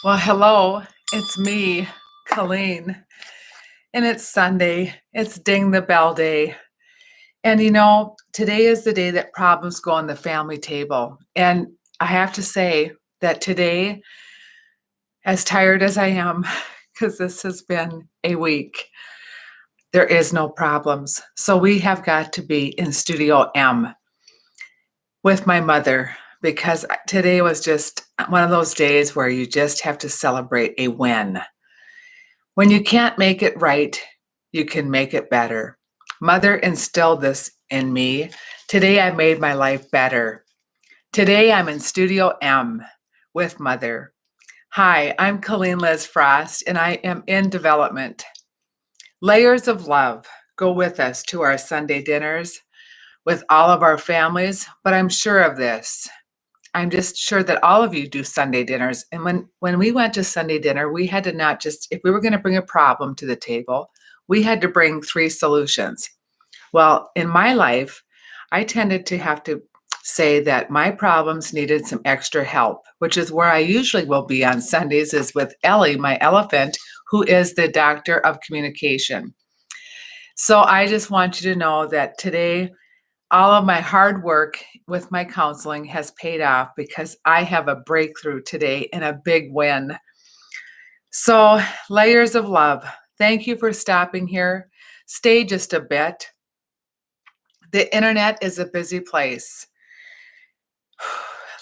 Well, hello, it's me, Colleen, and it's Sunday. It's Ding the Bell Day. And today is the day that problems go on the family table. And I have to say that today, as tired as I am, because this has been a week, there is no problems. So we have got to be in Studio M with my mother because today was just one of those days where you just have to celebrate a win. When you can't make it right, you can make it better. Mother instilled this in me. Today I made my life better. Today I'm in Studio M with Mother. Hi, I'm Colleen Liz Frost, and I am in development. Layers of love go with us to our Sunday dinners with all of our families, but I'm sure of this. I'm just sure that all of you do Sunday dinners. And when we went to Sunday dinner, we had to not just, if we were going to bring a problem to the table, we had to bring 3 solutions. Well, in my life, I tended to have to say that my problems needed some extra help, which is where I usually will be on Sundays, is with Ellie, my elephant, who is the doctor of communication. So I just want you to know that today, all of my hard work with my counseling has paid off because I have a breakthrough today and a big win. So, layers of love. Thank you for stopping here. Stay just a bit. The internet is a busy place.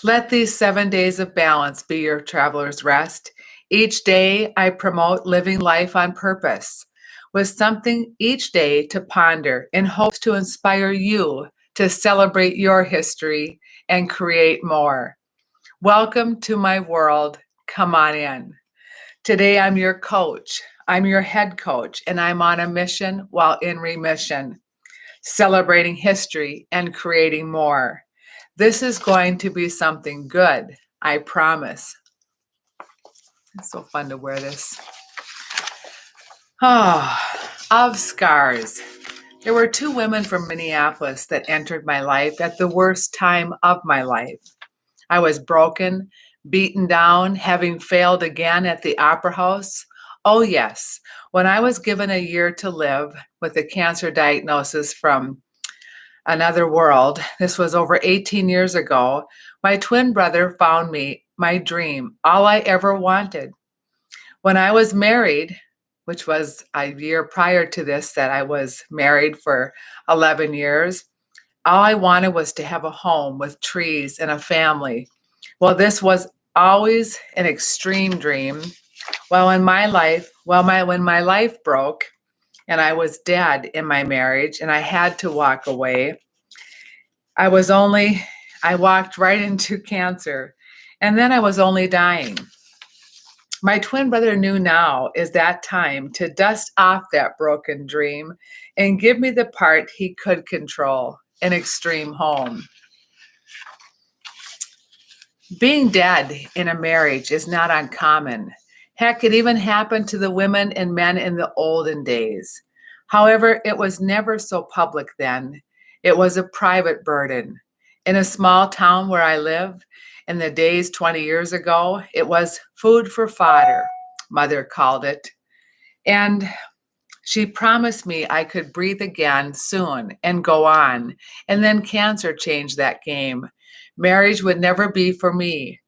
Let these 7 days of balance be your traveler's rest. Each day, I promote living life on purpose with something each day to ponder in hopes to inspire you to celebrate your history and create more. Welcome to my world. Come on in. Today, I'm your coach. I'm your head coach, and I'm on a mission while in remission, celebrating history and creating more. This is going to be something good, I promise. It's so fun to wear this. Oh, of scars. There were 2 women from Minneapolis that entered my life at the worst time of my life. I was broken, beaten down, having failed again at the Opera House. Oh, yes, when I was given a year to live with a cancer diagnosis from another world, this was over 18 years ago, my twin brother found me my dream, all I ever wanted. When I was married, which was a year prior to this, that I was married for 11 years, all I wanted was to have a home with trees and a family. Well, this was always an extreme dream. Well, when my life broke and I was dead in my marriage and I had to walk away, I walked right into cancer, and then I was only dying. My twin brother knew now is that time to dust off that broken dream and give me the part he could control, an extreme home. Being dead in a marriage is not uncommon. Heck, it even happened to the women and men in the olden days. However, it was never so public then. It was a private burden. In a small town where I live, in the days 20 years ago, it was food for fodder, Mother called it. And she promised me I could breathe again soon and go on. And then cancer changed that game. Marriage would never be for me.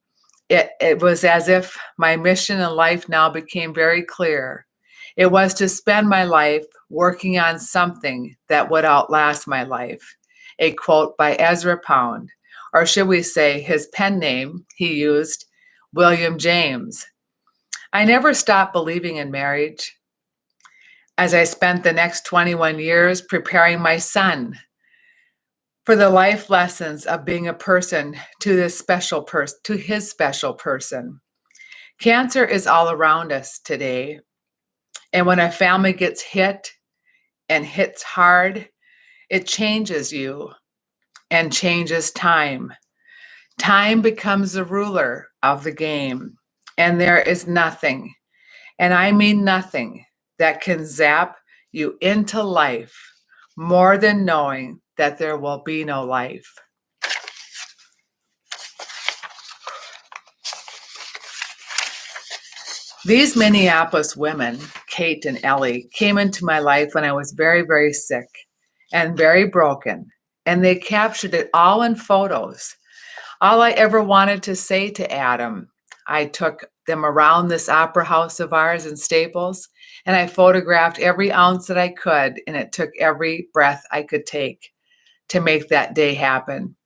It was as if my mission in life now became very clear. It was to spend my life working on something that would outlast my life. A quote by Ezra Pound, or should we say his pen name he used, William James. I never stopped believing in marriage as I spent the next 21 years preparing my son for the life lessons of being a person to his special person. Cancer is all around us today. And when a family gets hit and hits hard, it changes you and changes time. Time becomes the ruler of the game. And there is nothing, and I mean nothing, that can zap you into life more than knowing that there will be no life. These Minneapolis women, Kate and Ellie, came into my life when I was very, very sick and very broken, and they captured it all in photos. All I ever wanted to say to Adam, I took them around this opera house of ours in Staples, and I photographed every ounce that I could, and it took every breath I could take to make that day happen.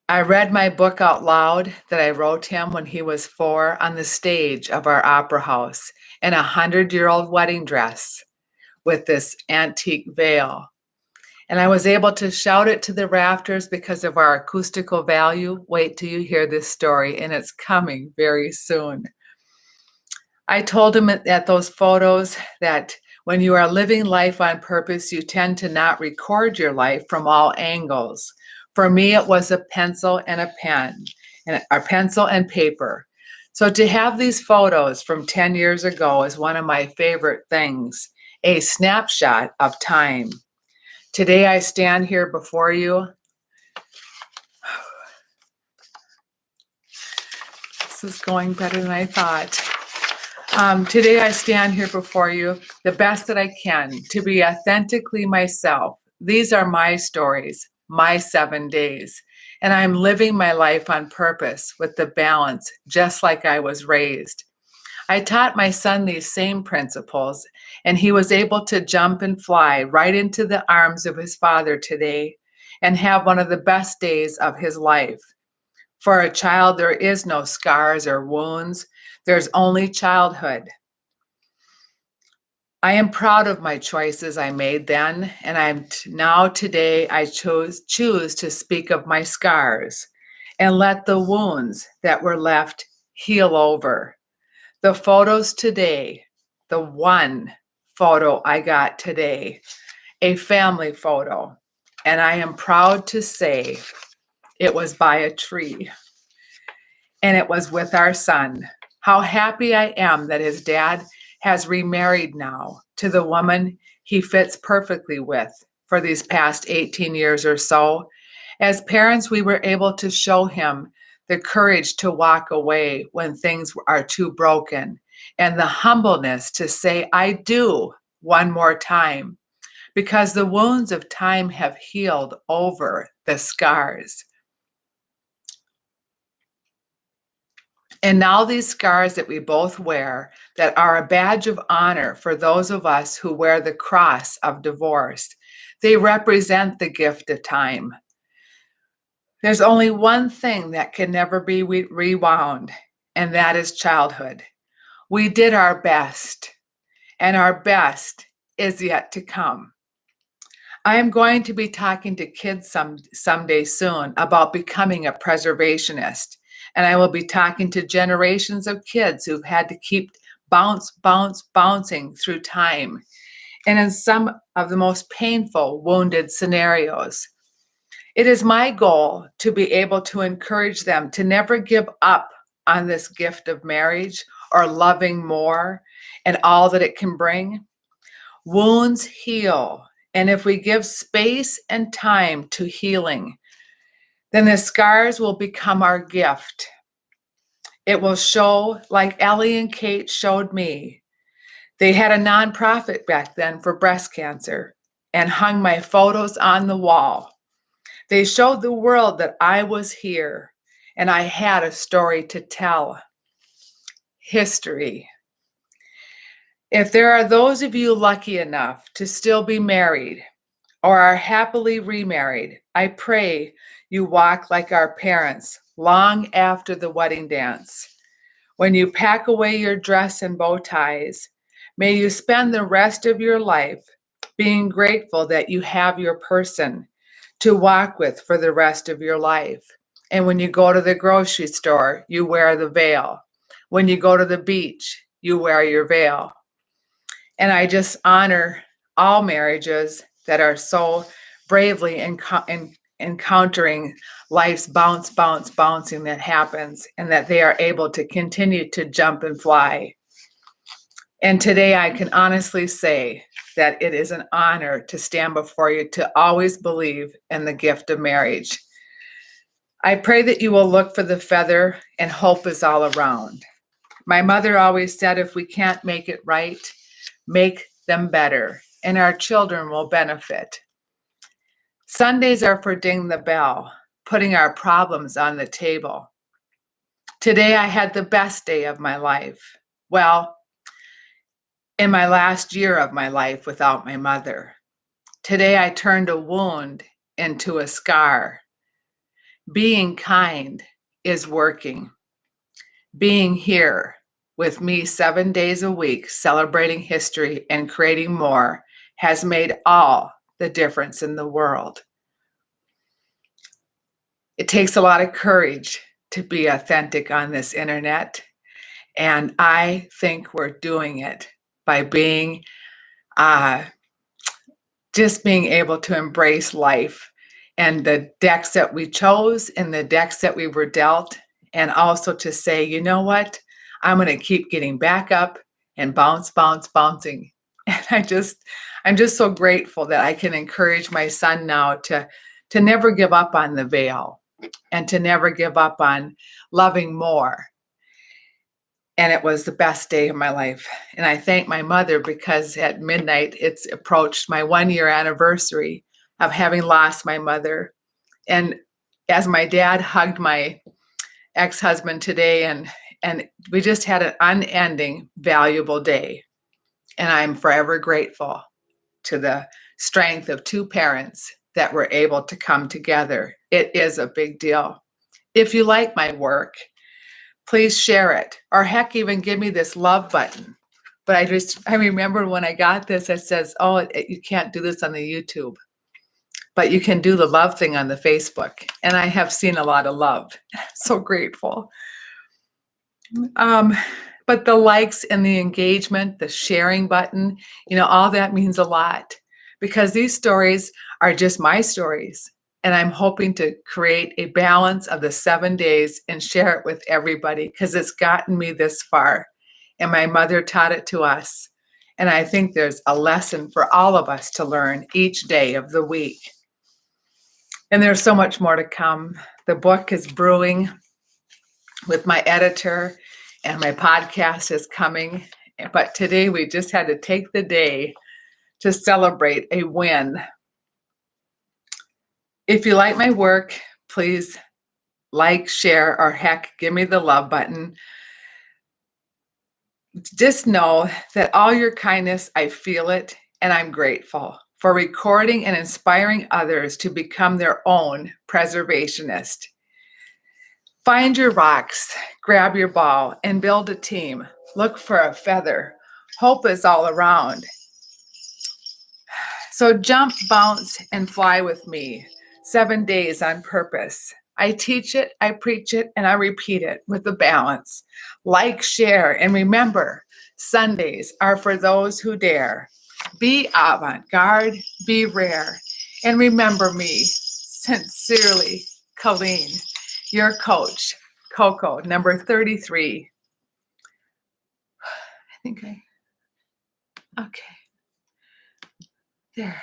I read my book out loud that I wrote him when he was 4 on the stage of our opera house in a 100-year-old wedding dress with this antique veil. And I was able to shout it to the rafters because of our acoustical value. Wait till you hear this story, and it's coming very soon. I told him at those photos that when you are living life on purpose, you tend to not record your life from all angles. For me, it was a pencil and a pen, and a pencil and paper. So to have these photos from 10 years ago is one of my favorite things, a snapshot of time. Today I stand here before you. This is going better than I thought. Today I stand here before you the best that I can to be authentically myself. These are my stories, my 7 days, and I'm living my life on purpose with the balance, just like I was raised. I taught my son these same principles, and he was able to jump and fly right into the arms of his father today and have one of the best days of his life. For a child, there is no scars or wounds. There's only childhood. I am proud of my choices I made then, and now today I choose to speak of my scars and let the wounds that were left heal over. The photos today, the one photo I got today, a family photo, and I am proud to say it was by a tree, and it was with our son. How happy I am that his dad has remarried now to the woman he fits perfectly with for these past 18 years or so. As parents, we were able to show him the courage to walk away when things are too broken, and the humbleness to say, I do, one more time, because the wounds of time have healed over the scars. And now these scars that we both wear that are a badge of honor for those of us who wear the cross of divorce, they represent the gift of time. There's only one thing that can never be rewound, and that is childhood. We did our best, and our best is yet to come. I am going to be talking to kids someday soon about becoming a preservationist, and I will be talking to generations of kids who've had to keep bouncing through time, and in some of the most painful, wounded scenarios. It is my goal to be able to encourage them to never give up on this gift of marriage or loving more and all that it can bring. Wounds heal, and if we give space and time to healing, then the scars will become our gift. It will show like Ellie and Kate showed me. They had a nonprofit back then for breast cancer and hung my photos on the wall. They showed the world that I was here and I had a story to tell. History. If there are those of you lucky enough to still be married or are happily remarried, I pray you walk like our parents long after the wedding dance. When you pack away your dress and bow ties, may you spend the rest of your life being grateful that you have your person to walk with for the rest of your life. And when you go to the grocery store, you wear the veil. When you go to the beach, you wear your veil. And I just honor all marriages that are so bravely encountering life's bouncing that happens, and that they are able to continue to jump and fly. And today I can honestly say that it is an honor to stand before you, to always believe in the gift of marriage. I pray that you will look for the feather and hope is all around. My mother always said, if we can't make it right, make them better, and our children will benefit. Sundays are for ding the bell, putting our problems on the table. Today I had the best day of my life. Well, in my last year of my life without my mother. Today I turned a wound into a scar. Being kind is working. Being here with me 7 days a week, celebrating history and creating more, has made all the difference in the world. It takes a lot of courage to be authentic on this internet, and I think we're doing it by being just being able to embrace life and the decks that we chose and the decks that we were dealt, and also to say, you know what, I'm going to keep getting back up and bouncing. And I'm just so grateful that I can encourage my son now to never give up on the veil and to never give up on loving more. And it was the best day of my life. And I thank my mother because at midnight, it's approached my 1-year anniversary of having lost my mother. And as my dad hugged my ex-husband today, and we just had an unending, valuable day. And I'm forever grateful to the strength of two parents that were able to come together. It is a big deal. If you like my work, please share it, or heck, even give me this love button. But I remember when I got this, it says, oh, you can't do this on the YouTube, but you can do the love thing on the Facebook. And I have seen a lot of love. So grateful. But the likes and the engagement, the sharing button, all that means a lot, because these stories are just my stories. And I'm hoping to create a balance of the 7 days and share it with everybody, because it's gotten me this far. And my mother taught it to us. And I think there's a lesson for all of us to learn each day of the week. And there's so much more to come. The book is brewing with my editor, and my podcast is coming. But today we just had to take the day to celebrate a win. If you like my work, please like, share, or heck, give me the love button. Just know that all your kindness, I feel it, and I'm grateful for recording and inspiring others to become their own preservationist. Find your rocks, grab your ball, and build a team. Look for a feather. Hope is all around. So jump, bounce, and fly with me. 7 days on purpose. I teach it, I preach it, and I repeat it with a balance. Like, share, and remember, Sundays are for those who dare. Be avant-garde, be rare, and remember me. Sincerely, Colleen, your coach, Coco, number 33. Okay. There.